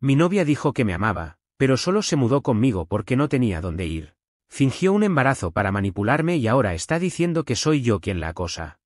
Mi novia dijo que me amaba, pero solo se mudó conmigo porque no tenía dónde ir. Fingió un embarazo para manipularme y ahora está diciendo que soy yo quien la acosa.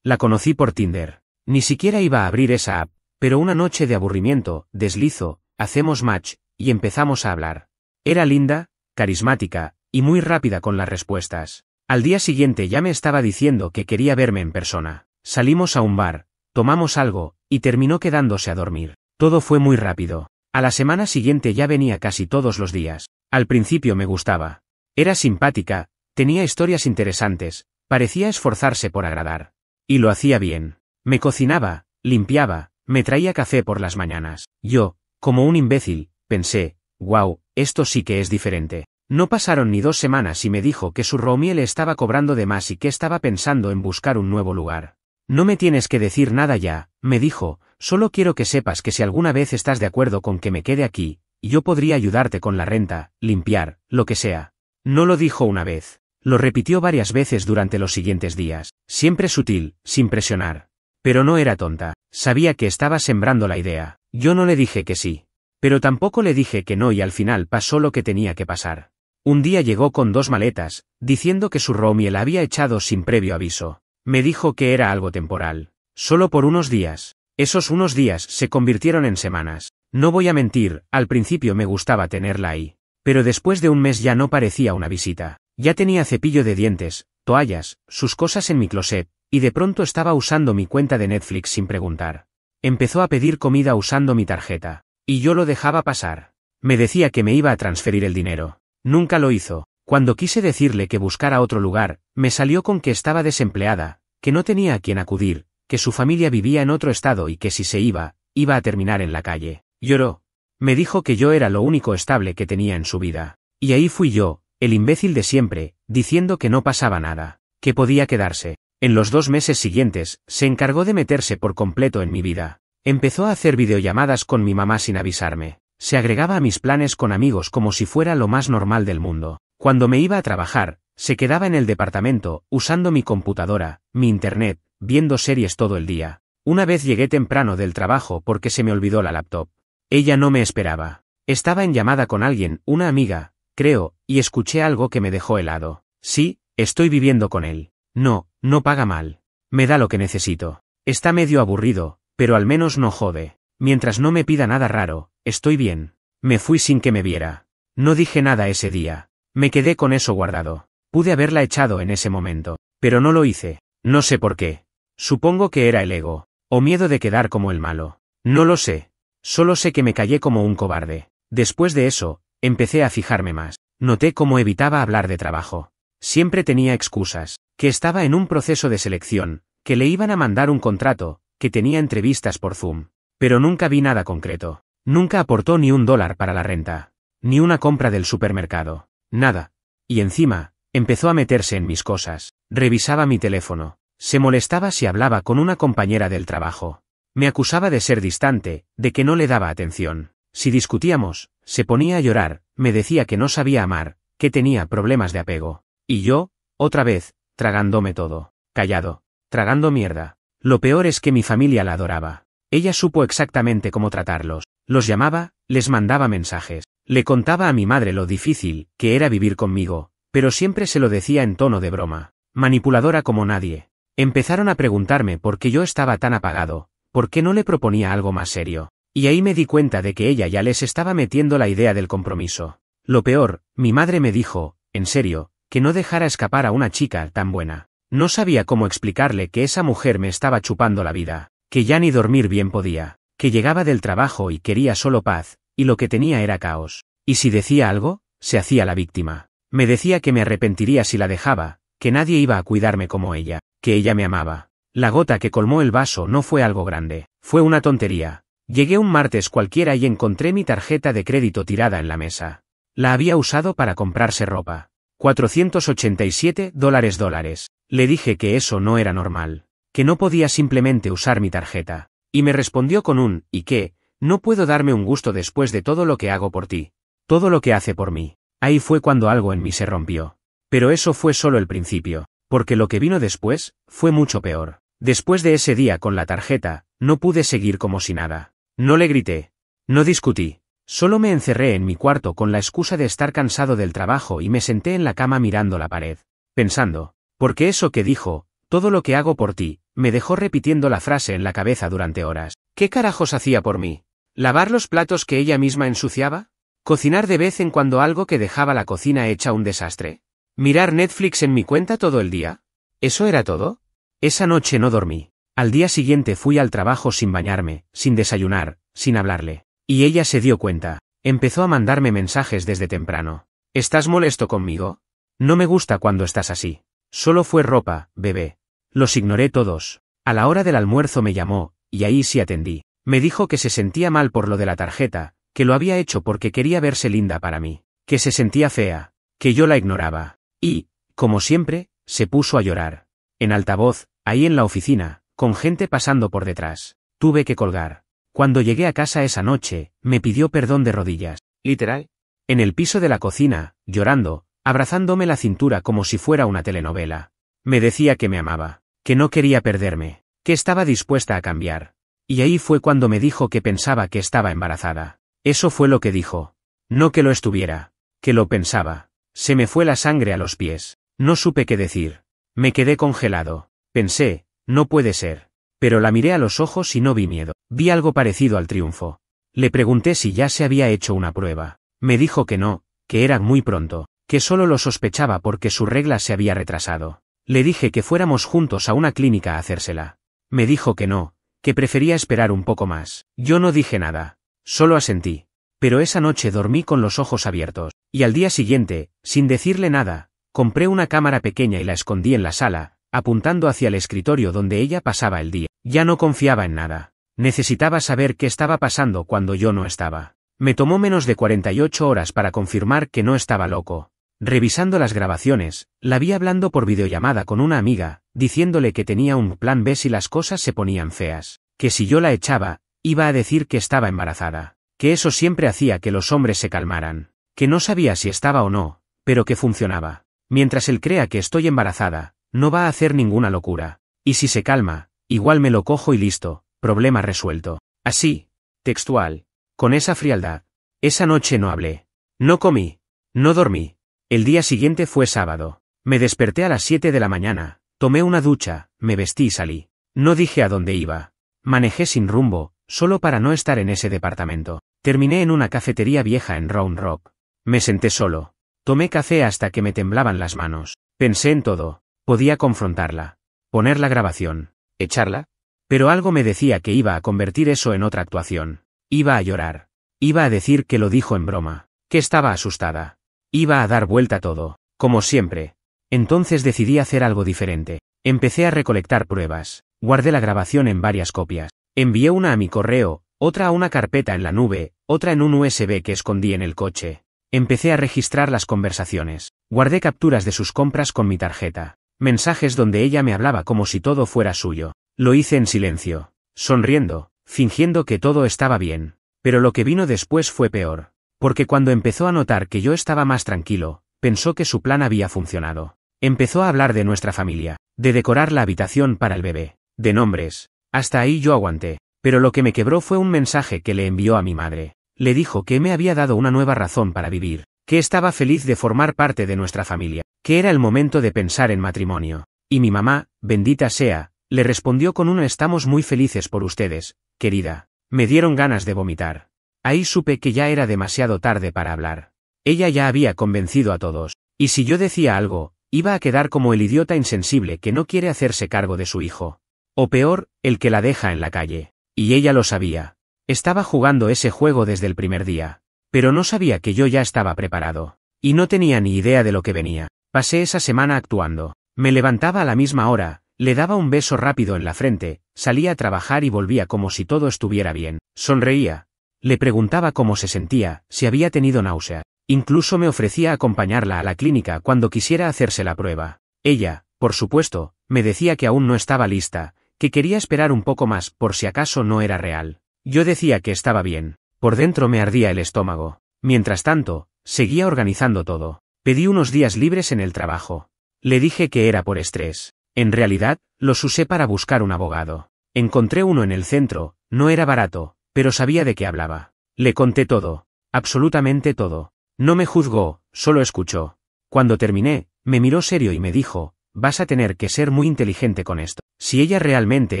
La conocí por Tinder. Ni siquiera iba a abrir esa app, pero una noche de aburrimiento, deslizo, hacemos match, y empezamos a hablar. Era linda, carismática, y muy rápida con las respuestas. Al día siguiente ya me estaba diciendo que quería verme en persona. Salimos a un bar, tomamos algo, y terminó quedándose a dormir. Todo fue muy rápido. A la semana siguiente ya venía casi todos los días. Al principio me gustaba. Era simpática, tenía historias interesantes, parecía esforzarse por agradar. Y lo hacía bien. Me cocinaba, limpiaba, me traía café por las mañanas. Yo, como un imbécil, pensé, wow, esto sí que es diferente. No pasaron ni 2 semanas y me dijo que su roomie le estaba cobrando de más y que estaba pensando en buscar un nuevo lugar. No me tienes que decir nada ya, me dijo, solo quiero que sepas que si alguna vez estás de acuerdo con que me quede aquí, yo podría ayudarte con la renta, limpiar, lo que sea. No lo dijo una vez. Lo repitió varias veces durante los siguientes días, siempre sutil, sin presionar. Pero no era tonta, sabía que estaba sembrando la idea. Yo no le dije que sí. Pero tampoco le dije que no y al final pasó lo que tenía que pasar. Un día llegó con 2 maletas, diciendo que su roomie la había echado sin previo aviso. Me dijo que era algo temporal. Solo por unos días. Esos unos días se convirtieron en semanas. No voy a mentir, al principio me gustaba tenerla ahí. Pero después de un mes ya no parecía una visita. Ya tenía cepillo de dientes, toallas, sus cosas en mi closet, y de pronto estaba usando mi cuenta de Netflix sin preguntar. Empezó a pedir comida usando mi tarjeta. Y yo lo dejaba pasar. Me decía que me iba a transferir el dinero. Nunca lo hizo. Cuando quise decirle que buscara otro lugar, me salió con que estaba desempleada, que no tenía a quien acudir, que su familia vivía en otro estado y que si se iba a terminar en la calle. Lloró. Me dijo que yo era lo único estable que tenía en su vida. Y ahí fui yo, el imbécil de siempre, diciendo que no pasaba nada, que podía quedarse. En los 2 meses siguientes, se encargó de meterse por completo en mi vida. Empezó a hacer videollamadas con mi mamá sin avisarme. Se agregaba a mis planes con amigos como si fuera lo más normal del mundo. Cuando me iba a trabajar, se quedaba en el departamento, usando mi computadora, mi internet, viendo series todo el día. Una vez llegué temprano del trabajo porque se me olvidó la laptop. Ella no me esperaba. Estaba en llamada con alguien, una amiga, creo, y escuché algo que me dejó helado. Sí, estoy viviendo con él. No, no paga mal. Me da lo que necesito. Está medio aburrido, pero al menos no jode. Mientras no me pida nada raro, estoy bien. Me fui sin que me viera. No dije nada ese día. Me quedé con eso guardado. Pude haberla echado en ese momento, pero no lo hice. No sé por qué. Supongo que era el ego, o miedo de quedar como el malo. No lo sé. Solo sé que me callé como un cobarde. Después de eso, empecé a fijarme más. Noté cómo evitaba hablar de trabajo. Siempre tenía excusas, que estaba en un proceso de selección, que le iban a mandar un contrato, que tenía entrevistas por Zoom. Pero nunca vi nada concreto. Nunca aportó ni $1 para la renta. Ni una compra del supermercado. Nada. Y encima, empezó a meterse en mis cosas. Revisaba mi teléfono. Se molestaba si hablaba con una compañera del trabajo. Me acusaba de ser distante, de que no le daba atención. Si discutíamos, se ponía a llorar, me decía que no sabía amar, que tenía problemas de apego. Y yo, otra vez, tragándome todo. Callado. Tragando mierda. Lo peor es que mi familia la adoraba. Ella supo exactamente cómo tratarlos. Los llamaba, les mandaba mensajes. Le contaba a mi madre lo difícil que era vivir conmigo, pero siempre se lo decía en tono de broma. Manipuladora como nadie. Empezaron a preguntarme por qué yo estaba tan apagado, por qué no le proponía algo más serio. Y ahí me di cuenta de que ella ya les estaba metiendo la idea del compromiso. Lo peor, mi madre me dijo, en serio, que no dejara escapar a una chica tan buena. No sabía cómo explicarle que esa mujer me estaba chupando la vida, que ya ni dormir bien podía, que llegaba del trabajo y quería solo paz, y lo que tenía era caos. Y si decía algo, se hacía la víctima. Me decía que me arrepentiría si la dejaba, que nadie iba a cuidarme como ella, que ella me amaba. La gota que colmó el vaso no fue algo grande, fue una tontería. Llegué un martes cualquiera y encontré mi tarjeta de crédito tirada en la mesa. La había usado para comprarse ropa. $487. Le dije que eso no era normal, que no podía simplemente usar mi tarjeta. Y me respondió con un, ¿y qué? No puedo darme un gusto después de todo lo que hago por ti. Todo lo que hace por mí. Ahí fue cuando algo en mí se rompió. Pero eso fue solo el principio, porque lo que vino después, fue mucho peor. Después de ese día con la tarjeta, no pude seguir como si nada. No le grité. No discutí. Solo me encerré en mi cuarto con la excusa de estar cansado del trabajo y me senté en la cama mirando la pared, pensando, porque eso que dijo, todo lo que hago por ti, me dejó repitiendo la frase en la cabeza durante horas. ¿Qué carajos hacía por mí? ¿Lavar los platos que ella misma ensuciaba? ¿Cocinar de vez en cuando algo que dejaba la cocina hecha un desastre? ¿Mirar Netflix en mi cuenta todo el día? ¿Eso era todo? Esa noche no dormí. Al día siguiente fui al trabajo sin bañarme, sin desayunar, sin hablarle. Y ella se dio cuenta. Empezó a mandarme mensajes desde temprano. ¿Estás molesto conmigo? No me gusta cuando estás así. Solo fue ropa, bebé. Los ignoré todos. A la hora del almuerzo me llamó, y ahí sí atendí. Me dijo que se sentía mal por lo de la tarjeta, que lo había hecho porque quería verse linda para mí, que se sentía fea, que yo la ignoraba. Y, como siempre, se puso a llorar. En alta voz, ahí en la oficina, con gente pasando por detrás. Tuve que colgar. Cuando llegué a casa esa noche, me pidió perdón de rodillas. Literal. En el piso de la cocina, llorando, abrazándome la cintura como si fuera una telenovela. Me decía que me amaba, que no quería perderme, que estaba dispuesta a cambiar. Y ahí fue cuando me dijo que pensaba que estaba embarazada. Eso fue lo que dijo. No que lo estuviera, que lo pensaba. Se me fue la sangre a los pies. No supe qué decir. Me quedé congelado. Pensé, no puede ser. Pero la miré a los ojos y no vi miedo. Vi algo parecido al triunfo. Le pregunté si ya se había hecho una prueba. Me dijo que no, que era muy pronto, que solo lo sospechaba porque su regla se había retrasado. Le dije que fuéramos juntos a una clínica a hacérsela. Me dijo que no, que prefería esperar un poco más. Yo no dije nada. Solo asentí. Pero esa noche dormí con los ojos abiertos. Y al día siguiente, sin decirle nada, compré una cámara pequeña y la escondí en la sala, apuntando hacia el escritorio donde ella pasaba el día. Ya no confiaba en nada. Necesitaba saber qué estaba pasando cuando yo no estaba. Me tomó menos de 48 horas para confirmar que no estaba loco. Revisando las grabaciones, la vi hablando por videollamada con una amiga, diciéndole que tenía un plan B si las cosas se ponían feas, que si yo la echaba, iba a decir que estaba embarazada, que eso siempre hacía que los hombres se calmaran, que no sabía si estaba o no, pero que funcionaba. Mientras él crea que estoy embarazada, no va a hacer ninguna locura. Y si se calma, igual me lo cojo y listo, problema resuelto. Así, textual, con esa frialdad. Esa noche no hablé. No comí. No dormí. El día siguiente fue sábado. Me desperté a las 7 de la mañana, tomé una ducha, me vestí y salí. No dije a dónde iba. Manejé sin rumbo, solo para no estar en ese departamento. Terminé en una cafetería vieja en Round Rock. Me senté solo. Tomé café hasta que me temblaban las manos. Pensé en todo. Podía confrontarla. Poner la grabación. ¿Echarla? Pero algo me decía que iba a convertir eso en otra actuación. Iba a llorar. Iba a decir que lo dijo en broma. Que estaba asustada. Iba a dar vuelta todo. Como siempre. Entonces decidí hacer algo diferente. Empecé a recolectar pruebas. Guardé la grabación en varias copias. Envié una a mi correo, otra a una carpeta en la nube, otra en un USB que escondí en el coche. Empecé a registrar las conversaciones. Guardé capturas de sus compras con mi tarjeta. Mensajes donde ella me hablaba como si todo fuera suyo. Lo hice en silencio, sonriendo, fingiendo que todo estaba bien. Pero lo que vino después fue peor. Porque cuando empezó a notar que yo estaba más tranquilo, pensó que su plan había funcionado. Empezó a hablar de nuestra familia, de decorar la habitación para el bebé, de nombres. Hasta ahí yo aguanté. Pero lo que me quebró fue un mensaje que le envió a mi madre. Le dijo que me había dado una nueva razón para vivir, que estaba feliz de formar parte de nuestra familia, que era el momento de pensar en matrimonio. Y mi mamá, bendita sea, le respondió con un estamos muy felices por ustedes, querida. Me dieron ganas de vomitar. Ahí supe que ya era demasiado tarde para hablar. Ella ya había convencido a todos. Y si yo decía algo, iba a quedar como el idiota insensible que no quiere hacerse cargo de su hijo. O peor, el que la deja en la calle. Y ella lo sabía. Estaba jugando ese juego desde el primer día. Pero no sabía que yo ya estaba preparado. Y no tenía ni idea de lo que venía. Pasé esa semana actuando. Me levantaba a la misma hora, le daba un beso rápido en la frente, salía a trabajar y volvía como si todo estuviera bien. Sonreía. Le preguntaba cómo se sentía, si había tenido náusea. Incluso me ofrecía acompañarla a la clínica cuando quisiera hacerse la prueba. Ella, por supuesto, me decía que aún no estaba lista, que quería esperar un poco más por si acaso no era real. Yo decía que estaba bien. Por dentro me ardía el estómago. Mientras tanto, seguía organizando todo. Pedí unos días libres en el trabajo. Le dije que era por estrés. En realidad, los usé para buscar un abogado. Encontré uno en el centro, no era barato, pero sabía de qué hablaba. Le conté todo. Absolutamente todo. No me juzgó, solo escuchó. Cuando terminé, me miró serio y me dijo, vas a tener que ser muy inteligente con esto. Si ella realmente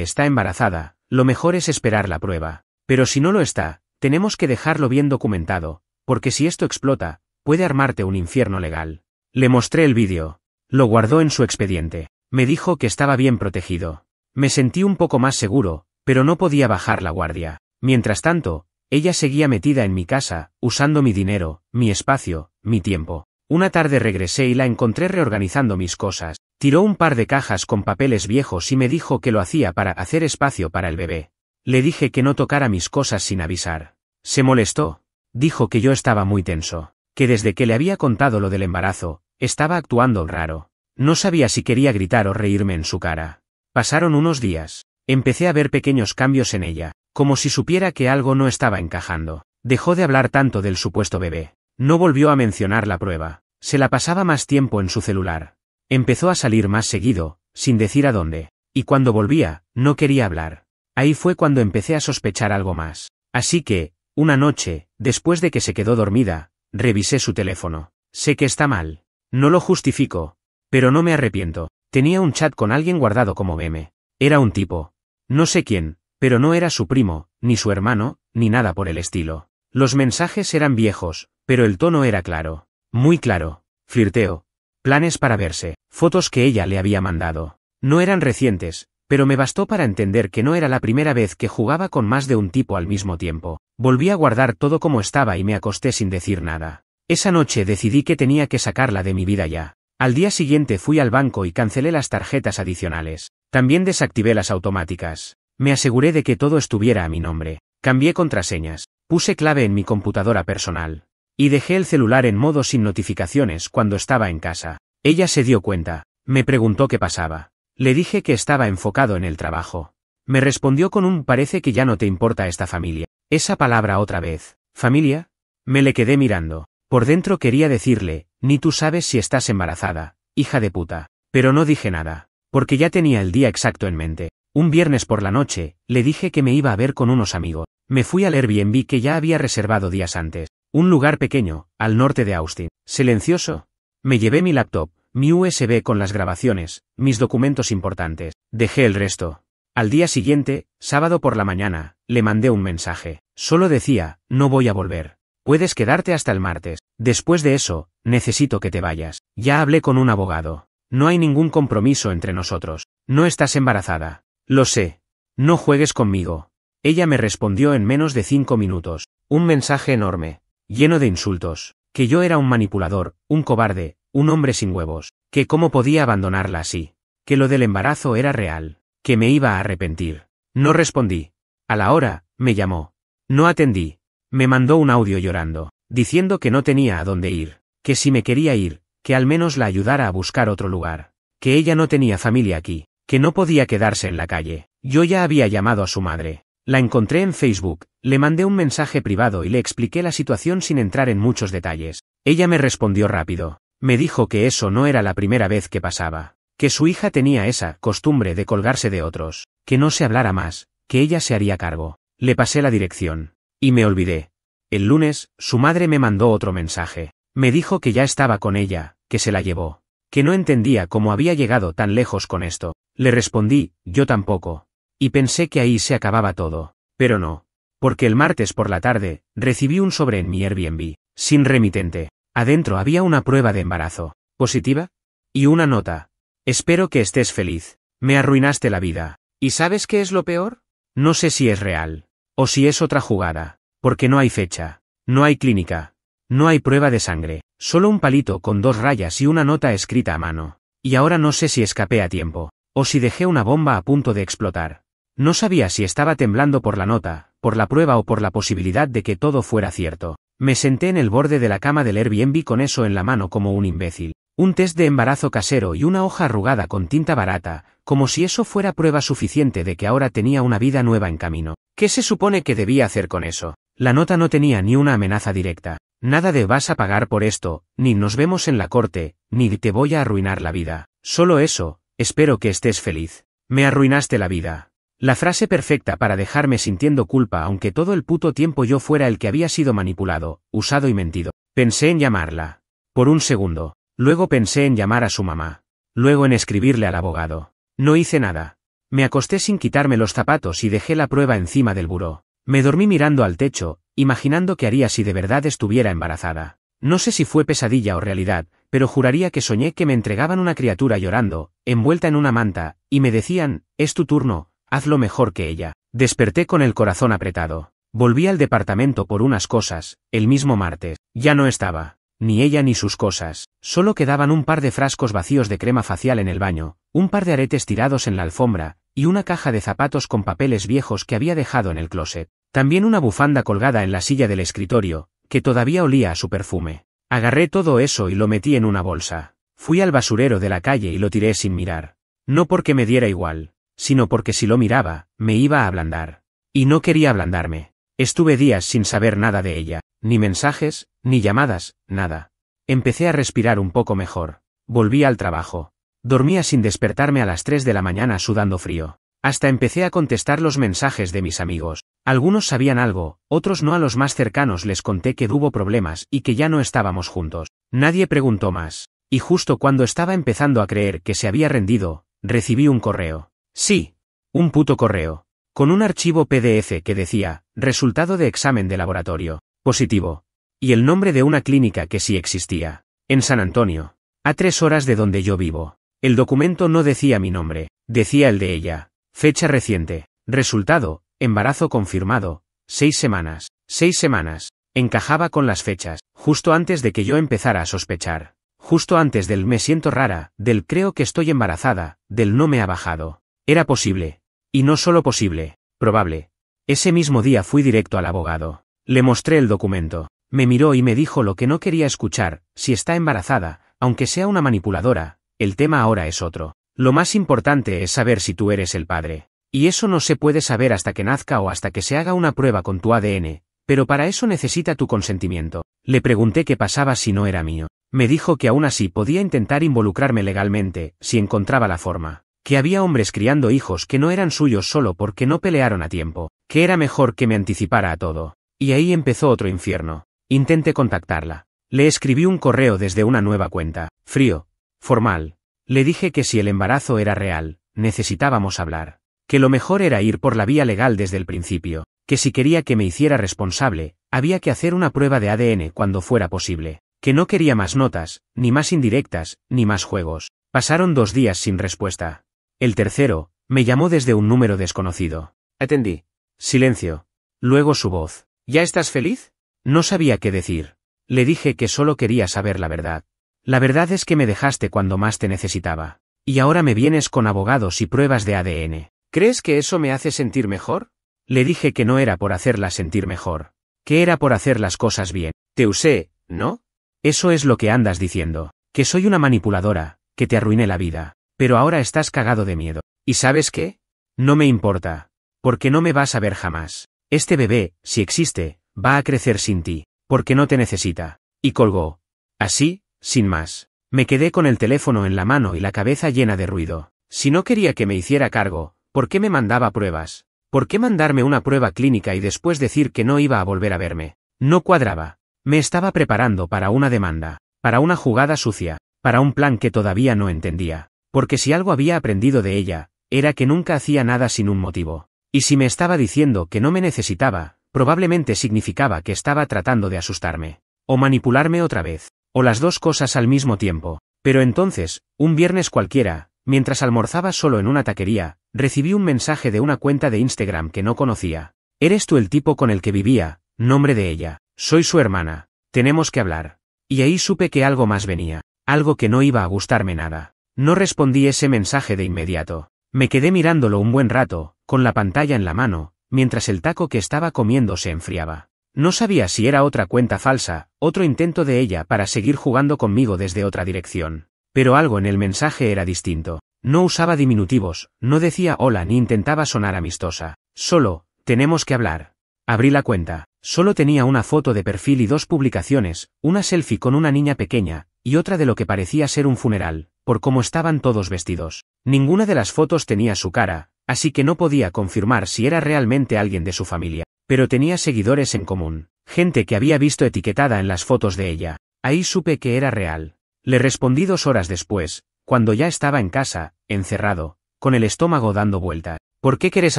está embarazada, lo mejor es esperar la prueba. Pero si no lo está, tenemos que dejarlo bien documentado, porque si esto explota, puede armarte un infierno legal. Le mostré el vídeo. Lo guardó en su expediente. Me dijo que estaba bien protegido. Me sentí un poco más seguro, pero no podía bajar la guardia. Mientras tanto, ella seguía metida en mi casa, usando mi dinero, mi espacio, mi tiempo. Una tarde regresé y la encontré reorganizando mis cosas. Tiró un par de cajas con papeles viejos y me dijo que lo hacía para hacer espacio para el bebé. Le dije que no tocara mis cosas sin avisar. Se molestó. Dijo que yo estaba muy tenso, que desde que le había contado lo del embarazo, estaba actuando raro. No sabía si quería gritar o reírme en su cara. Pasaron unos días. Empecé a ver pequeños cambios en ella, como si supiera que algo no estaba encajando. Dejó de hablar tanto del supuesto bebé. No volvió a mencionar la prueba. Se la pasaba más tiempo en su celular. Empezó a salir más seguido, sin decir a dónde. Y cuando volvía, no quería hablar. Ahí fue cuando empecé a sospechar algo más. Así que, una noche, después de que se quedó dormida, revisé su teléfono. Sé que está mal. No lo justifico. Pero no me arrepiento. Tenía un chat con alguien guardado como meme. Era un tipo. No sé quién, pero no era su primo, ni su hermano, ni nada por el estilo. Los mensajes eran viejos, pero el tono era claro. Muy claro. Flirteo. Planes para verse. Fotos que ella le había mandado. No eran recientes, pero me bastó para entender que no era la primera vez que jugaba con más de un tipo al mismo tiempo. Volví a guardar todo como estaba y me acosté sin decir nada. Esa noche decidí que tenía que sacarla de mi vida ya. Al día siguiente fui al banco y cancelé las tarjetas adicionales. También desactivé las automáticas. Me aseguré de que todo estuviera a mi nombre. Cambié contraseñas. Puse clave en mi computadora personal. Y dejé el celular en modo sin notificaciones cuando estaba en casa. Ella se dio cuenta. Me preguntó qué pasaba. Le dije que estaba enfocado en el trabajo. Me respondió con un parece que ya no te importa esta familia. Esa palabra otra vez. ¿Familia? Me le quedé mirando. Por dentro quería decirle, ni tú sabes si estás embarazada, hija de puta. Pero no dije nada, porque ya tenía el día exacto en mente. Un viernes por la noche, le dije que me iba a ver con unos amigos. Me fui al Airbnb que ya había reservado días antes. Un lugar pequeño, al norte de Austin. Silencioso. Me llevé mi laptop, mi USB con las grabaciones, mis documentos importantes. Dejé el resto. Al día siguiente, sábado por la mañana, le mandé un mensaje. Solo decía, no voy a volver. Puedes quedarte hasta el martes. Después de eso, necesito que te vayas. Ya hablé con un abogado. No hay ningún compromiso entre nosotros. No estás embarazada. Lo sé. No juegues conmigo. Ella me respondió en menos de 5 minutos. Un mensaje enorme, lleno de insultos. Que yo era un manipulador, un cobarde, un hombre sin huevos. Que cómo podía abandonarla así. Que lo del embarazo era real. Que me iba a arrepentir. No respondí. A la hora, me llamó. No atendí. Me mandó un audio llorando, diciendo que no tenía a dónde ir, que si me quería ir, que al menos la ayudara a buscar otro lugar, que ella no tenía familia aquí, que no podía quedarse en la calle. Yo ya había llamado a su madre. La encontré en Facebook, le mandé un mensaje privado y le expliqué la situación sin entrar en muchos detalles. Ella me respondió rápido. Me dijo que eso no era la primera vez que pasaba, que su hija tenía esa costumbre de colgarse de otros, que no se hablara más, que ella se haría cargo. Le pasé la dirección. Y me olvidé. El lunes, su madre me mandó otro mensaje. Me dijo que ya estaba con ella, que se la llevó. Que no entendía cómo había llegado tan lejos con esto. Le respondí, yo tampoco. Y pensé que ahí se acababa todo. Pero no. Porque el martes por la tarde, recibí un sobre en mi Airbnb, sin remitente. Adentro había una prueba de embarazo, positiva, y una nota. Espero que estés feliz. Me arruinaste la vida. ¿Y sabes qué es lo peor? No sé si es real. O si es otra jugada, porque no hay fecha, no hay clínica, no hay prueba de sangre, solo un palito con 2 rayas y una nota escrita a mano. Y ahora no sé si escapé a tiempo, o si dejé una bomba a punto de explotar. No sabía si estaba temblando por la nota, por la prueba o por la posibilidad de que todo fuera cierto. Me senté en el borde de la cama del Airbnb con eso en la mano como un imbécil. Un test de embarazo casero y una hoja arrugada con tinta barata, como si eso fuera prueba suficiente de que ahora tenía una vida nueva en camino. ¿Qué se supone que debía hacer con eso? La nota no tenía ni una amenaza directa. Nada de vas a pagar por esto, ni nos vemos en la corte, ni te voy a arruinar la vida. Solo eso, espero que estés feliz. Me arruinaste la vida. La frase perfecta para dejarme sintiendo culpa aunque todo el puto tiempo yo fuera el que había sido manipulado, usado y mentido. Pensé en llamarla. Por un segundo. Luego pensé en llamar a su mamá. Luego en escribirle al abogado. No hice nada. Me acosté sin quitarme los zapatos y dejé la prueba encima del buró. Me dormí mirando al techo, imaginando qué haría si de verdad estuviera embarazada. No sé si fue pesadilla o realidad, pero juraría que soñé que me entregaban una criatura llorando, envuelta en una manta, y me decían, es tu turno, hazlo mejor que ella. Desperté con el corazón apretado. Volví al departamento por unas cosas, el mismo martes. Ya no estaba. Ni ella ni sus cosas. Solo quedaban un par de frascos vacíos de crema facial en el baño, un par de aretes tirados en la alfombra, y una caja de zapatos con papeles viejos que había dejado en el closet. También una bufanda colgada en la silla del escritorio, que todavía olía a su perfume. Agarré todo eso y lo metí en una bolsa. Fui al basurero de la calle y lo tiré sin mirar. No porque me diera igual, sino porque si lo miraba, me iba a ablandar. Y no quería ablandarme. Estuve días sin saber nada de ella, ni mensajes, ni llamadas, nada. Empecé a respirar un poco mejor. Volví al trabajo. Dormía sin despertarme a las 3 de la mañana sudando frío. Hasta empecé a contestar los mensajes de mis amigos. Algunos sabían algo, otros no. A los más cercanos les conté que hubo problemas y que ya no estábamos juntos. Nadie preguntó más. Y justo cuando estaba empezando a creer que se había rendido, recibí un correo. Sí, un puto correo. Con un archivo PDF que decía, resultado de examen de laboratorio, positivo. Y el nombre de una clínica que sí existía. En San Antonio. A 3 horas de donde yo vivo. El documento no decía mi nombre, decía el de ella. Fecha reciente. Resultado, embarazo confirmado. 6 semanas. 6 semanas. Encajaba con las fechas, justo antes de que yo empezara a sospechar. Justo antes del me siento rara, del creo que estoy embarazada, del no me ha bajado. Era posible. Y no solo posible, probable. Ese mismo día fui directo al abogado. Le mostré el documento. Me miró y me dijo lo que no quería escuchar, si está embarazada, aunque sea una manipuladora, el tema ahora es otro. Lo más importante es saber si tú eres el padre. Y eso no se puede saber hasta que nazca o hasta que se haga una prueba con tu ADN, pero para eso necesita tu consentimiento. Le pregunté qué pasaba si no era mío. Me dijo que aún así podía intentar involucrarme legalmente, si encontraba la forma. Que había hombres criando hijos que no eran suyos solo porque no pelearon a tiempo, que era mejor que me anticipara a todo. Y ahí empezó otro infierno. Intenté contactarla. Le escribí un correo desde una nueva cuenta, frío, formal. Le dije que si el embarazo era real, necesitábamos hablar. Que lo mejor era ir por la vía legal desde el principio, que si quería que me hiciera responsable, había que hacer una prueba de ADN cuando fuera posible. Que no quería más notas, ni más indirectas, ni más juegos. Pasaron 2 días sin respuesta. El tercero, me llamó desde un número desconocido. Atendí. Silencio. Luego su voz. ¿Ya estás feliz? No sabía qué decir. Le dije que solo quería saber la verdad. La verdad es que me dejaste cuando más te necesitaba. Y ahora me vienes con abogados y pruebas de ADN. ¿Crees que eso me hace sentir mejor? Le dije que no era por hacerla sentir mejor. Que era por hacer las cosas bien. Te usé, ¿no? Eso es lo que andas diciendo. Que soy una manipuladora, que te arruiné la vida. Pero ahora estás cagado de miedo. ¿Y sabes qué? No me importa. Porque no me vas a ver jamás. Este bebé, si existe, va a crecer sin ti. Porque no te necesita. Y colgó. Así, sin más. Me quedé con el teléfono en la mano y la cabeza llena de ruido. Si no quería que me hiciera cargo, ¿por qué me mandaba pruebas? ¿Por qué mandarme una prueba clínica y después decir que no iba a volver a verme? No cuadraba. Me estaba preparando para una demanda. Para una jugada sucia. Para un plan que todavía no entendía. Porque si algo había aprendido de ella, era que nunca hacía nada sin un motivo. Y si me estaba diciendo que no me necesitaba, probablemente significaba que estaba tratando de asustarme. O manipularme otra vez. O las dos cosas al mismo tiempo. Pero entonces, un viernes cualquiera, mientras almorzaba solo en una taquería, recibí un mensaje de una cuenta de Instagram que no conocía. ¿Eres tú el tipo con el que vivía? Nombre de ella. Soy su hermana. Tenemos que hablar. Y ahí supe que algo más venía. Algo que no iba a gustarme nada. No respondí ese mensaje de inmediato. Me quedé mirándolo un buen rato, con la pantalla en la mano, mientras el taco que estaba comiendo se enfriaba. No sabía si era otra cuenta falsa, otro intento de ella para seguir jugando conmigo desde otra dirección. Pero algo en el mensaje era distinto. No usaba diminutivos, no decía hola ni intentaba sonar amistosa. Solo, tenemos que hablar. Abrí la cuenta. Solo tenía una foto de perfil y 2 publicaciones, una selfie con una niña pequeña, y otra de lo que parecía ser un funeral, por cómo estaban todos vestidos. Ninguna de las fotos tenía su cara, así que no podía confirmar si era realmente alguien de su familia, pero tenía seguidores en común, gente que había visto etiquetada en las fotos de ella. Ahí supe que era real. Le respondí 2 horas después, cuando ya estaba en casa, encerrado, con el estómago dando vueltas. ¿Por qué quieres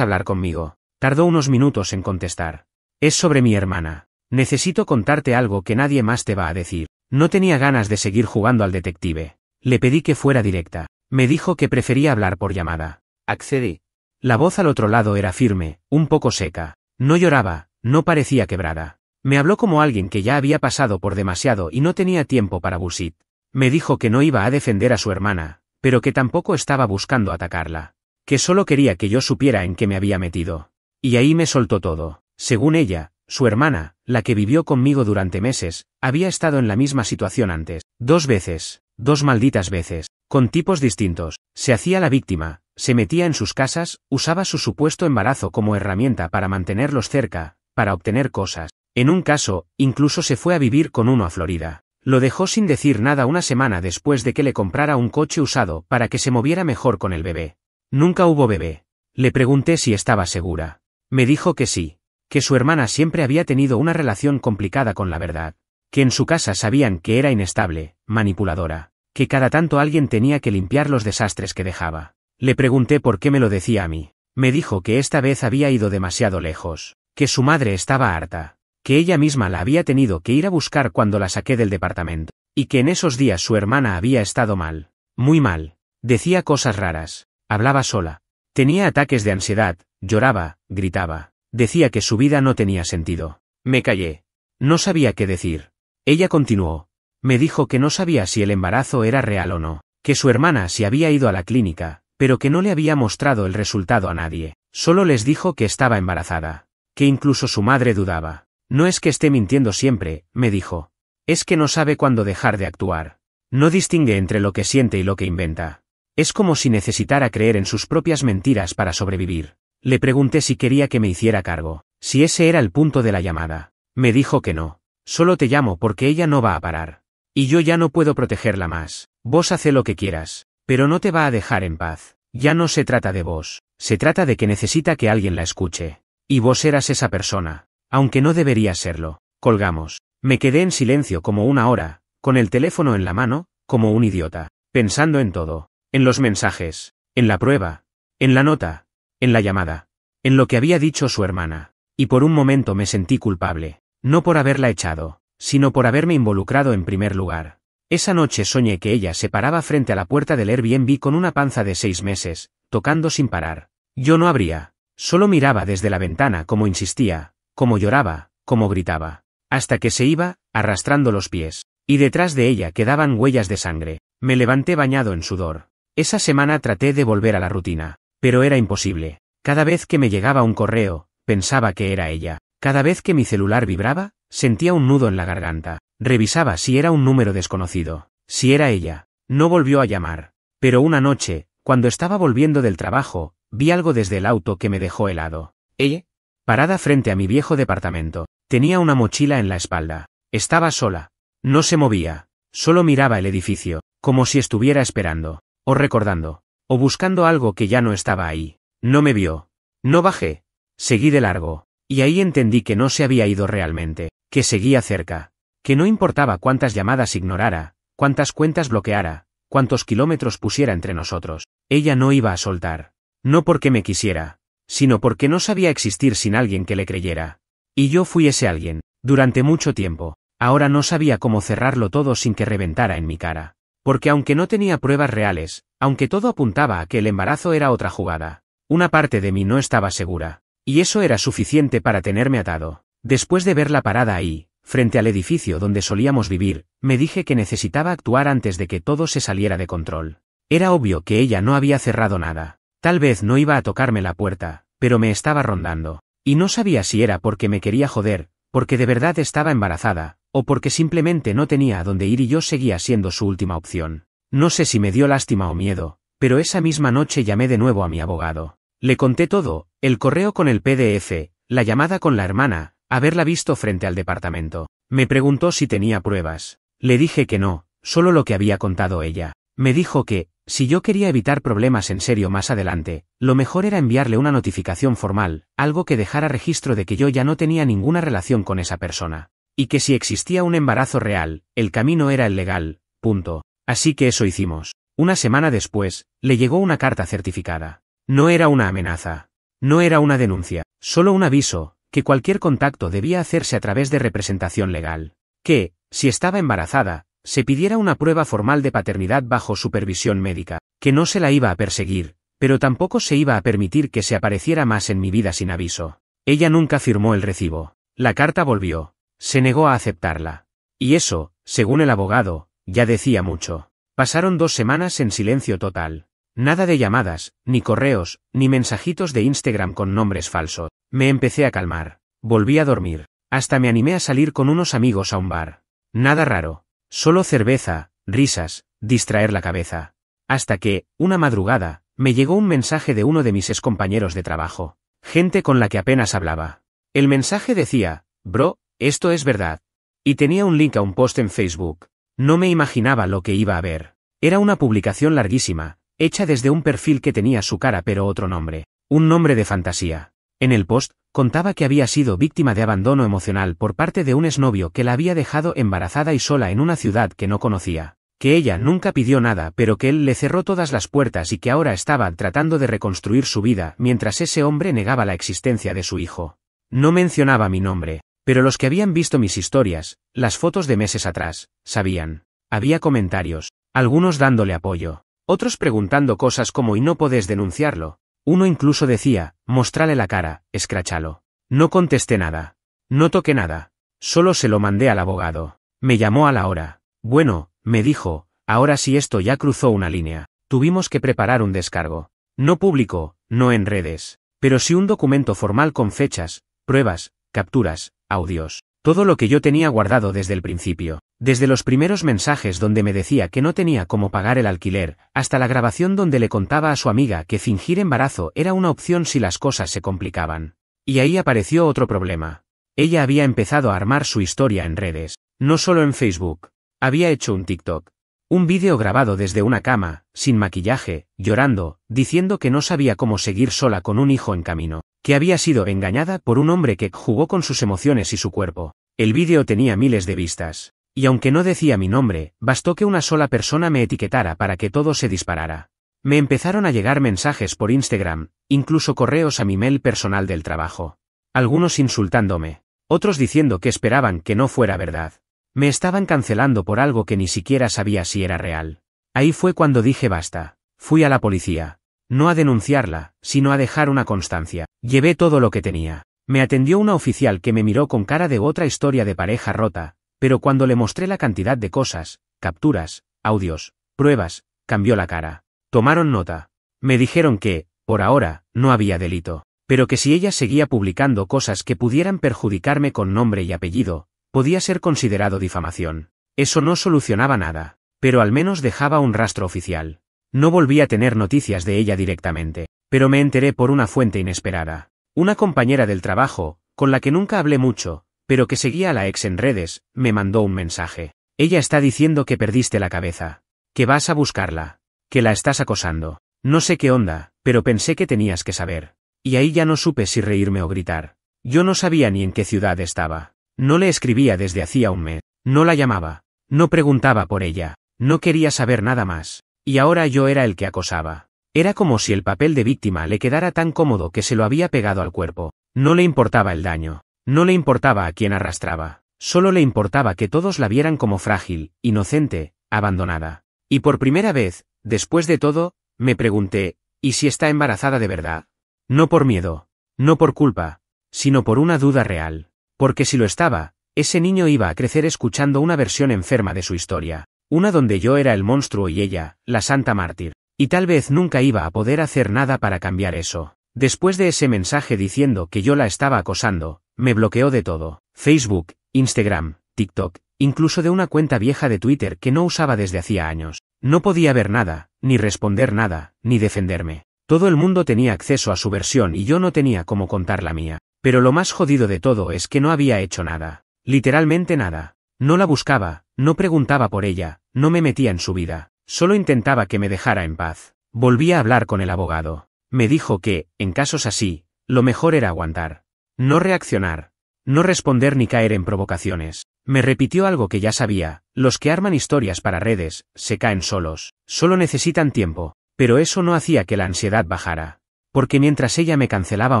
hablar conmigo? Tardó unos minutos en contestar. Es sobre mi hermana. Necesito contarte algo que nadie más te va a decir. No tenía ganas de seguir jugando al detective. Le pedí que fuera directa. Me dijo que prefería hablar por llamada. Accedí. La voz al otro lado era firme, un poco seca. No lloraba, no parecía quebrada. Me habló como alguien que ya había pasado por demasiado y no tenía tiempo para bullshit. Me dijo que no iba a defender a su hermana, pero que tampoco estaba buscando atacarla. Que solo quería que yo supiera en qué me había metido. Y ahí me soltó todo. Según ella, su hermana, la que vivió conmigo durante meses, había estado en la misma situación antes. 2 veces, 2 malditas veces, con tipos distintos. Se hacía la víctima, se metía en sus casas, usaba su supuesto embarazo como herramienta para mantenerlos cerca, para obtener cosas. En un caso, incluso se fue a vivir con uno a Florida. Lo dejó sin decir nada una semana después de que le comprara un coche usado para que se moviera mejor con el bebé. Nunca hubo bebé. Le pregunté si estaba segura. Me dijo que sí, que su hermana siempre había tenido una relación complicada con la verdad, que en su casa sabían que era inestable, manipuladora, que cada tanto alguien tenía que limpiar los desastres que dejaba. Le pregunté por qué me lo decía a mí. Me dijo que esta vez había ido demasiado lejos, que su madre estaba harta, que ella misma la había tenido que ir a buscar cuando la saqué del departamento, y que en esos días su hermana había estado mal, muy mal. Decía cosas raras, hablaba sola, tenía ataques de ansiedad, lloraba, gritaba, decía que su vida no tenía sentido. Me callé. No sabía qué decir. Ella continuó. Me dijo que no sabía si el embarazo era real o no, que su hermana se había ido a la clínica, pero que no le había mostrado el resultado a nadie, solo les dijo que estaba embarazada, que incluso su madre dudaba. No es que esté mintiendo siempre, me dijo. Es que no sabe cuándo dejar de actuar. No distingue entre lo que siente y lo que inventa. Es como si necesitara creer en sus propias mentiras para sobrevivir. Le pregunté si quería que me hiciera cargo, si ese era el punto de la llamada. Me dijo que no. Solo te llamo porque ella no va a parar. Y yo ya no puedo protegerla más. Vos hace lo que quieras, pero no te va a dejar en paz. Ya no se trata de vos, se trata de que necesita que alguien la escuche. Y vos eras esa persona. Aunque no deberías serlo. Colgamos. Me quedé en silencio como 1 hora, con el teléfono en la mano, como un idiota, pensando en todo, en los mensajes, en la prueba, en la nota, en la llamada, en lo que había dicho su hermana, y por un momento me sentí culpable, no por haberla echado, sino por haberme involucrado en primer lugar. Esa noche soñé que ella se paraba frente a la puerta del Airbnb con una panza de 6 meses, tocando sin parar. Yo no abría, solo miraba desde la ventana como insistía, como lloraba, como gritaba, hasta que se iba, arrastrando los pies, y detrás de ella quedaban huellas de sangre. Me levanté bañado en sudor. Esa semana traté de volver a la rutina, pero era imposible. Cada vez que me llegaba un correo, pensaba que era ella. Cada vez que mi celular vibraba, sentía un nudo en la garganta. Revisaba si era un número desconocido, si era ella. No volvió a llamar. Pero una noche, cuando estaba volviendo del trabajo, vi algo desde el auto que me dejó helado. ¿Ella? Parada frente a mi viejo departamento. Tenía una mochila en la espalda. Estaba sola. No se movía. Solo miraba el edificio, como si estuviera esperando, o recordando, o buscando algo que ya no estaba ahí. No me vio. No bajé. Seguí de largo. Y ahí entendí que no se había ido realmente, que seguía cerca. Que no importaba cuántas llamadas ignorara, cuántas cuentas bloqueara, cuántos kilómetros pusiera entre nosotros, ella no iba a soltar. No porque me quisiera, sino porque no sabía existir sin alguien que le creyera. Y yo fui ese alguien, durante mucho tiempo. Ahora no sabía cómo cerrarlo todo sin que reventara en mi cara. Porque aunque no tenía pruebas reales, aunque todo apuntaba a que el embarazo era otra jugada, una parte de mí no estaba segura. Y eso era suficiente para tenerme atado. Después de verla parada ahí, frente al edificio donde solíamos vivir, me dije que necesitaba actuar antes de que todo se saliera de control. Era obvio que ella no había cerrado nada. Tal vez no iba a tocarme la puerta, pero me estaba rondando. Y no sabía si era porque me quería joder, porque de verdad estaba embarazada, o porque simplemente no tenía a dónde ir y yo seguía siendo su última opción. No sé si me dio lástima o miedo, pero esa misma noche llamé de nuevo a mi abogado. Le conté todo, el correo con el PDF, la llamada con la hermana, haberla visto frente al departamento. Me preguntó si tenía pruebas. Le dije que no, solo lo que había contado ella. Me dijo que, Si yo quería evitar problemas en serio más adelante, lo mejor era enviarle una notificación formal, algo que dejara registro de que yo ya no tenía ninguna relación con esa persona. Y que si existía un embarazo real, el camino era el legal, punto. Así que eso hicimos. Una semana después, le llegó una carta certificada. No era una amenaza. No era una denuncia, solo un aviso, que cualquier contacto debía hacerse a través de representación legal. Que, si estaba embarazada, se pidiera una prueba formal de paternidad bajo supervisión médica, que no se la iba a perseguir, pero tampoco se iba a permitir que se apareciera más en mi vida sin aviso. Ella nunca firmó el recibo. La carta volvió. Se negó a aceptarla. Y eso, según el abogado, ya decía mucho. Pasaron 2 semanas en silencio total. Nada de llamadas, ni correos, ni mensajitos de Instagram con nombres falsos. Me empecé a calmar. Volví a dormir. Hasta me animé a salir con unos amigos a un bar. Nada raro. Solo cerveza, risas, distraer la cabeza. Hasta que, una madrugada, me llegó un mensaje de uno de mis excompañeros de trabajo. Gente con la que apenas hablaba. El mensaje decía, bro, esto es verdad. Y tenía un link a un post en Facebook. No me imaginaba lo que iba a ver. Era una publicación larguísima, hecha desde un perfil que tenía su cara pero otro nombre. Un nombre de fantasía. En el post, contaba que había sido víctima de abandono emocional por parte de un exnovio que la había dejado embarazada y sola en una ciudad que no conocía. Que ella nunca pidió nada pero que él le cerró todas las puertas y que ahora estaba tratando de reconstruir su vida mientras ese hombre negaba la existencia de su hijo. No mencionaba mi nombre, pero los que habían visto mis historias, las fotos de meses atrás, sabían. Había comentarios, algunos dándole apoyo, otros preguntando cosas como ¿y no podés denunciarlo? Uno incluso decía, mostrale la cara, escráchalo. No contesté nada. No toqué nada. Solo se lo mandé al abogado. Me llamó a la hora. Bueno, me dijo, ahora sí esto ya cruzó una línea. Tuvimos que preparar un descargo. No público, no en redes, pero sí un documento formal con fechas, pruebas, capturas, audios. Todo lo que yo tenía guardado desde el principio, desde los primeros mensajes donde me decía que no tenía cómo pagar el alquiler, hasta la grabación donde le contaba a su amiga que fingir embarazo era una opción si las cosas se complicaban. Y ahí apareció otro problema. Ella había empezado a armar su historia en redes, no solo en Facebook. Había hecho un TikTok. Un vídeo grabado desde una cama, sin maquillaje, llorando, diciendo que no sabía cómo seguir sola con un hijo en camino, que había sido engañada por un hombre que jugó con sus emociones y su cuerpo. El vídeo tenía miles de vistas. Y aunque no decía mi nombre, bastó que una sola persona me etiquetara para que todo se disparara. Me empezaron a llegar mensajes por Instagram, incluso correos a mi mail personal del trabajo. Algunos insultándome, otros diciendo que esperaban que no fuera verdad. Me estaban cancelando por algo que ni siquiera sabía si era real. Ahí fue cuando dije basta. Fui a la policía. No a denunciarla, sino a dejar una constancia. Llevé todo lo que tenía. Me atendió una oficial que me miró con cara de otra historia de pareja rota, pero cuando le mostré la cantidad de cosas, capturas, audios, pruebas, cambió la cara. Tomaron nota. Me dijeron que, por ahora, no había delito, pero que si ella seguía publicando cosas que pudieran perjudicarme con nombre y apellido, podía ser considerado difamación. Eso no solucionaba nada, pero al menos dejaba un rastro oficial. No volví a tener noticias de ella directamente, pero me enteré por una fuente inesperada. Una compañera del trabajo, con la que nunca hablé mucho, pero que seguía a la ex en redes, me mandó un mensaje. Ella está diciendo que perdiste la cabeza, que vas a buscarla, que la estás acosando. No sé qué onda, pero pensé que tenías que saber. Y ahí ya no supe si reírme o gritar. Yo no sabía ni en qué ciudad estaba. No le escribía desde hacía un mes. No la llamaba. No preguntaba por ella. No quería saber nada más. Y ahora yo era el que acosaba. Era como si el papel de víctima le quedara tan cómodo que se lo había pegado al cuerpo. No le importaba el daño. No le importaba a quién arrastraba. Solo le importaba que todos la vieran como frágil, inocente, abandonada. Y por primera vez, después de todo, me pregunté, ¿y si está embarazada de verdad? No por miedo. No por culpa. Sino por una duda real. Porque si lo estaba, ese niño iba a crecer escuchando una versión enferma de su historia. Una donde yo era el monstruo y ella, la santa mártir. Y tal vez nunca iba a poder hacer nada para cambiar eso. Después de ese mensaje diciendo que yo la estaba acosando, me bloqueó de todo. Facebook, Instagram, TikTok, incluso de una cuenta vieja de Twitter que no usaba desde hacía años. No podía ver nada, ni responder nada, ni defenderme. Todo el mundo tenía acceso a su versión y yo no tenía cómo contar la mía. Pero lo más jodido de todo es que no había hecho nada. Literalmente nada. No la buscaba, no preguntaba por ella, no me metía en su vida. Solo intentaba que me dejara en paz. Volví a hablar con el abogado. Me dijo que, en casos así, lo mejor era aguantar. No reaccionar. No responder ni caer en provocaciones. Me repitió algo que ya sabía: los que arman historias para redes, se caen solos. Solo necesitan tiempo. Pero eso no hacía que la ansiedad bajara. Porque mientras ella me cancelaba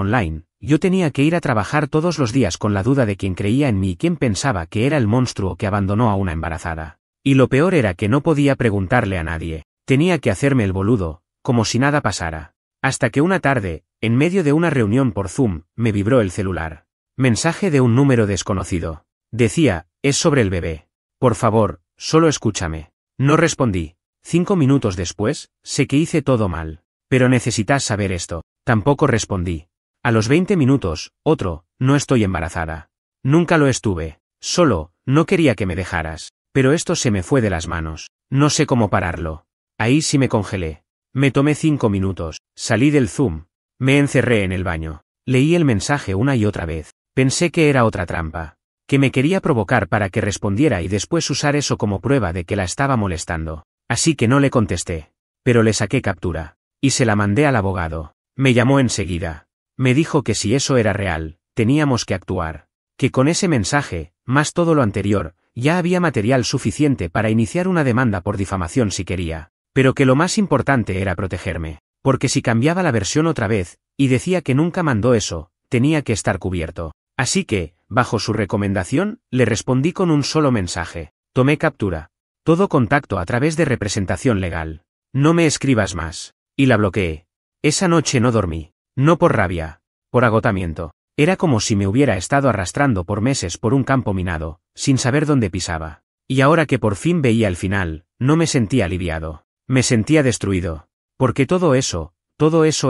online, yo tenía que ir a trabajar todos los días con la duda de quién creía en mí y quién pensaba que era el monstruo que abandonó a una embarazada. Y lo peor era que no podía preguntarle a nadie. Tenía que hacerme el boludo, como si nada pasara. Hasta que una tarde, en medio de una reunión por Zoom, me vibró el celular. Mensaje de un número desconocido. Decía: es sobre el bebé. Por favor, solo escúchame. No respondí. 5 minutos después, sé que hice todo mal. Pero necesitas saber esto. Tampoco respondí. A los 20 minutos, otro: no estoy embarazada. Nunca lo estuve. Solo, no quería que me dejaras. Pero esto se me fue de las manos. No sé cómo pararlo. Ahí sí me congelé. Me tomé 5 minutos. Salí del Zoom. Me encerré en el baño. Leí el mensaje una y otra vez. Pensé que era otra trampa. Que me quería provocar para que respondiera y después usar eso como prueba de que la estaba molestando. Así que no le contesté. Pero le saqué captura. Y se la mandé al abogado. Me llamó enseguida. Me dijo que si eso era real, teníamos que actuar. Que con ese mensaje, más todo lo anterior, ya había material suficiente para iniciar una demanda por difamación si quería. Pero que lo más importante era protegerme. Porque si cambiaba la versión otra vez, y decía que nunca mandó eso, tenía que estar cubierto. Así que, bajo su recomendación, le respondí con un solo mensaje. Tomé captura. Todo contacto a través de representación legal. No me escribas más. Y la bloqueé. Esa noche no dormí. No por rabia. Por agotamiento. Era como si me hubiera estado arrastrando por meses por un campo minado, sin saber dónde pisaba. Y ahora que por fin veía el final, no me sentía aliviado. Me sentía destruido. Porque todo eso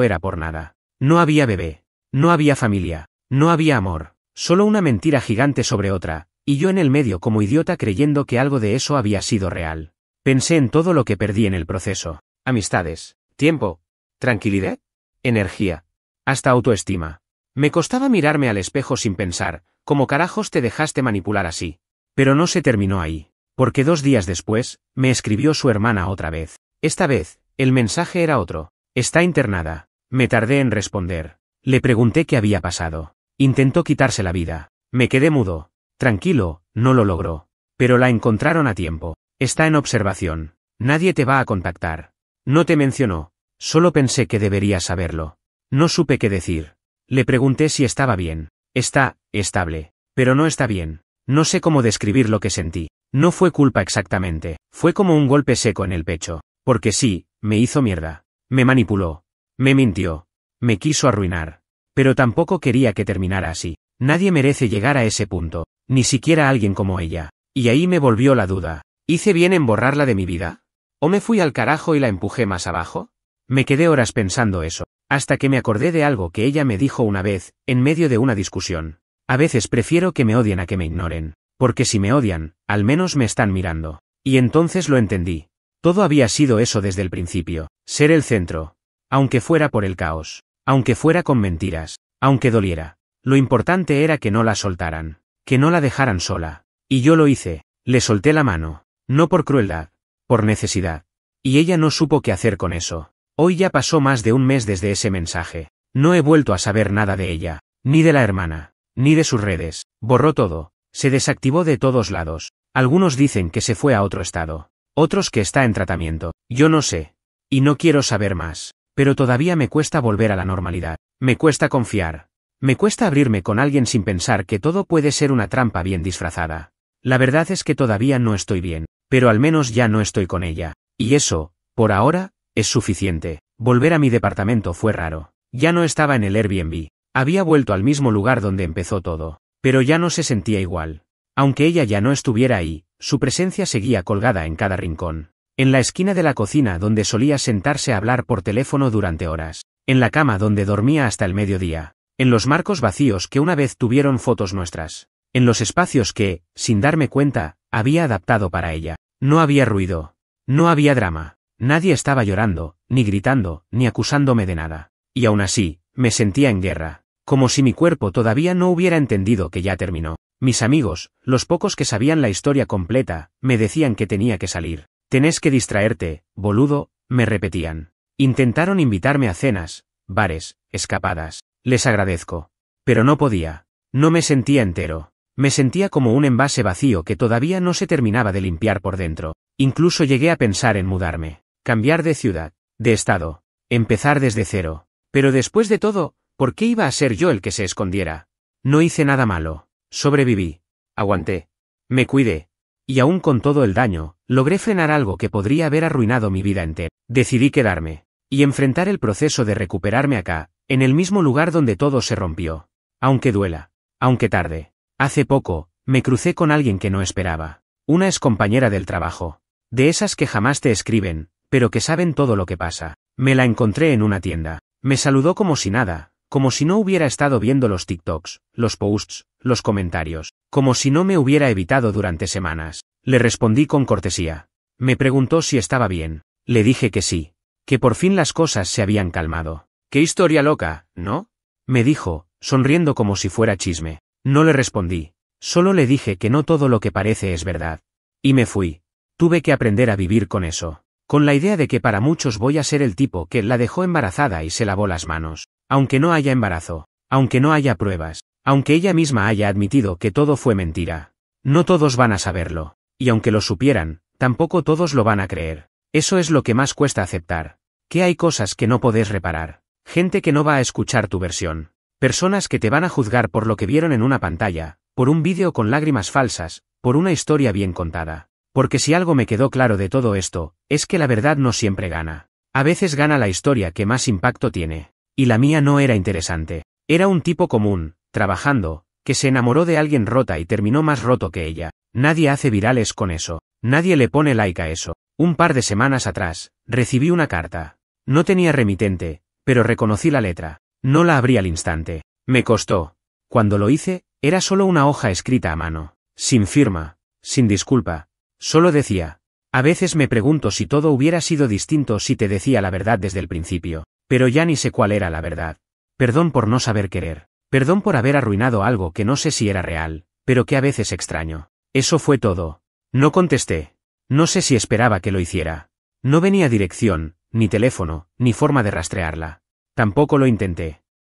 era por nada. No había bebé. No había familia. No había amor. Solo una mentira gigante sobre otra, y yo en el medio como idiota creyendo que algo de eso había sido real. Pensé en todo lo que perdí en el proceso. Amistades. Tiempo, tranquilidad, energía, hasta autoestima. Me costaba mirarme al espejo sin pensar: ¿cómo carajos te dejaste manipular así? Pero no se terminó ahí, porque 2 días después, me escribió su hermana otra vez. Esta vez, el mensaje era otro: está internada. Me tardé en responder. Le pregunté qué había pasado. Intentó quitarse la vida. Me quedé mudo. Tranquilo, no lo logró. Pero la encontraron a tiempo. Está en observación. Nadie te va a contactar. No te mencionó. Solo pensé que deberías saberlo. No supe qué decir. Le pregunté si estaba bien. Está estable. Pero no está bien. No sé cómo describir lo que sentí. No fue culpa exactamente. Fue como un golpe seco en el pecho. Porque sí, me hizo mierda. Me manipuló. Me mintió. Me quiso arruinar. Pero tampoco quería que terminara así. Nadie merece llegar a ese punto. Ni siquiera alguien como ella. Y ahí me volvió la duda. ¿Hice bien en borrarla de mi vida? ¿O me fui al carajo y la empujé más abajo? Me quedé horas pensando eso, hasta que me acordé de algo que ella me dijo una vez, en medio de una discusión. A veces prefiero que me odien a que me ignoren, porque si me odian, al menos me están mirando. Y entonces lo entendí. Todo había sido eso desde el principio, ser el centro. Aunque fuera por el caos, aunque fuera con mentiras, aunque doliera. Lo importante era que no la soltaran, que no la dejaran sola. Y yo lo hice, le solté la mano, no por crueldad, por necesidad. Y ella no supo qué hacer con eso. Hoy ya pasó más de un mes desde ese mensaje. No he vuelto a saber nada de ella, ni de la hermana, ni de sus redes. Borró todo, se desactivó de todos lados. Algunos dicen que se fue a otro estado, otros que está en tratamiento. Yo no sé. Y no quiero saber más. Pero todavía me cuesta volver a la normalidad. Me cuesta confiar. Me cuesta abrirme con alguien sin pensar que todo puede ser una trampa bien disfrazada. La verdad es que todavía no estoy bien, pero al menos ya no estoy con ella. Y eso, por ahora, es suficiente. Volver a mi departamento fue raro. Ya no estaba en el Airbnb. Había vuelto al mismo lugar donde empezó todo. Pero ya no se sentía igual. Aunque ella ya no estuviera ahí, su presencia seguía colgada en cada rincón. En la esquina de la cocina donde solía sentarse a hablar por teléfono durante horas. En la cama donde dormía hasta el mediodía. En los marcos vacíos que una vez tuvieron fotos nuestras. En los espacios que, sin darme cuenta, había adaptado para ella. No había ruido. No había drama. Nadie estaba llorando, ni gritando, ni acusándome de nada. Y aún así, me sentía en guerra. Como si mi cuerpo todavía no hubiera entendido que ya terminó. Mis amigos, los pocos que sabían la historia completa, me decían que tenía que salir. Tenés que distraerte, boludo, me repetían. Intentaron invitarme a cenas, bares, escapadas. Les agradezco. Pero no podía. No me sentía entero. Me sentía como un envase vacío que todavía no se terminaba de limpiar por dentro. Incluso llegué a pensar en mudarme. Cambiar de ciudad, de estado. Empezar desde cero. Pero después de todo, ¿por qué iba a ser yo el que se escondiera? No hice nada malo. Sobreviví. Aguanté. Me cuidé. Y aún con todo el daño, logré frenar algo que podría haber arruinado mi vida entera. Decidí quedarme. Y enfrentar el proceso de recuperarme acá, en el mismo lugar donde todo se rompió. Aunque duela. Aunque tarde. Hace poco, me crucé con alguien que no esperaba. Una excompañera del trabajo. De esas que jamás te escriben, pero que saben todo lo que pasa. Me la encontré en una tienda. Me saludó como si nada, como si no hubiera estado viendo los TikToks, los posts, los comentarios, como si no me hubiera evitado durante semanas. Le respondí con cortesía. Me preguntó si estaba bien. Le dije que sí. Que por fin las cosas se habían calmado. «Qué historia loca, ¿no?», me dijo, sonriendo como si fuera chisme. No le respondí. Solo le dije que no todo lo que parece es verdad. Y me fui. Tuve que aprender a vivir con eso. Con la idea de que para muchos voy a ser el tipo que la dejó embarazada y se lavó las manos. Aunque no haya embarazo. Aunque no haya pruebas. Aunque ella misma haya admitido que todo fue mentira. No todos van a saberlo. Y aunque lo supieran, tampoco todos lo van a creer. Eso es lo que más cuesta aceptar. Que hay cosas que no podés reparar. Gente que no va a escuchar tu versión. Personas que te van a juzgar por lo que vieron en una pantalla, por un vídeo con lágrimas falsas, por una historia bien contada. Porque si algo me quedó claro de todo esto, es que la verdad no siempre gana. A veces gana la historia que más impacto tiene. Y la mía no era interesante. Era un tipo común, trabajando, que se enamoró de alguien rota y terminó más roto que ella. Nadie hace virales con eso. Nadie le pone like a eso. Un par de semanas atrás, recibí una carta. No tenía remitente, pero reconocí la letra. No la abrí al instante. Me costó. Cuando lo hice, era solo una hoja escrita a mano. Sin firma. Sin disculpa. Solo decía. A veces me pregunto si todo hubiera sido distinto si te decía la verdad desde el principio. Pero ya ni sé cuál era la verdad. Perdón por no saber querer. Perdón por haber arruinado algo que no sé si era real, pero que a veces extraño. Eso fue todo. No contesté. No sé si esperaba que lo hiciera. No venía dirección, ni teléfono, ni forma de rastrearla. Tampoco lo intenté.